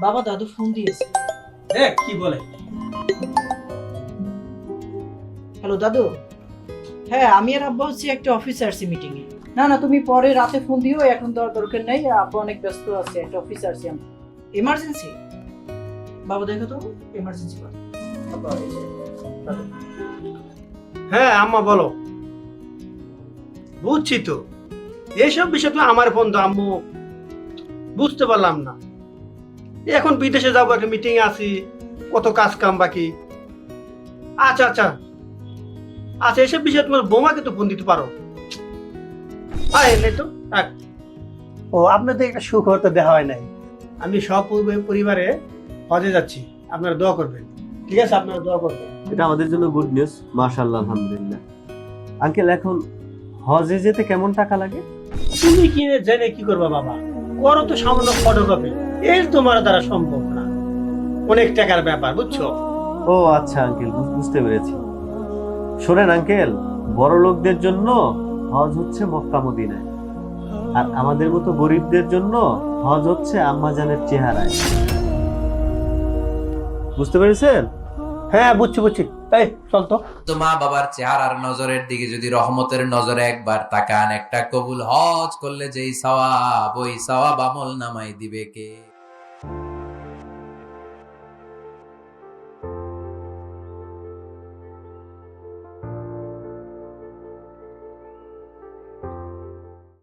বাবা দাদু ফোন দিয়েছে। দেখ কি বলে। হ্যালো দাদু। হ্যাঁ, আমি আর আব্বা হচ্ছে একটা অফিসে আসছি মিটিং এ। না না, তুমি পরে রাতে ফোন দিও, এখন তো আর দরকার নেই, আব্বা অনেক ব্যস্ত আছে, একটা অফিসে আসছি আমি। এমার্জেন্সি? বাবা দেখো তো এমার্জেন্সি কথা। আব্বা এই যে, দাদু। হ্যাঁ আম্মা বলো। বুঝছি তো, এইসব বিষয় তো আমার ফোন তো আম্মু, বুঝতে পারলাম না। এখন বিদেশে যাবো, একটা মিটিং এ আছি, কত কাজ কাম বাকি। আচ্ছা আচ্ছা আচ্ছা, এসব বিষয়ে তোমার বৌমাকে তো ফোন দিতে পারো। এলে তো থাক। ও আপনাদের একটা সুখবর তো দেওয়া হয় নাই। আমি সব পরিবারে হজে যাচ্ছি, আপনারা দোয়া করবেন। ঠিক আছে, আপনারা দোয়া করবেন। এটা আমাদের জন্য গুড নিউজ, মাশাআল্লাহ, আলহামদুলিল্লাহ। আঙ্কেল, এখন হজে যেতে কেমন টাকা লাগে? তুমি কি জেনে কি করবা বাবা, করো তো সামান্য ফটোকপি, এর তোমার দ্বারা সম্ভব না, অনেক টাকার ব্যাপার, বুঝছো? ও আচ্ছা আঙ্কেল, বুঝতে পেরেছি। শোনেন আঙ্কেল, বড় লোকদের জন্য হজ হচ্ছে মক্কা মদিনায়, আর আমাদের মতো গরিবদের জন্য হজ হচ্ছে আম্মাজানের চেহারায়। বুঝতে পেরেছেন? হ্যাঁ বুঝছি বুঝছি। এই চল তো। তো মা বাবার চেহারার নজরের দিকে যদি রহমতের নজরে একবার তাকান, একটা কবুল হজ করলে যেই সওয়াব, ওই সওয়াব আমল নামাই দিবে কে?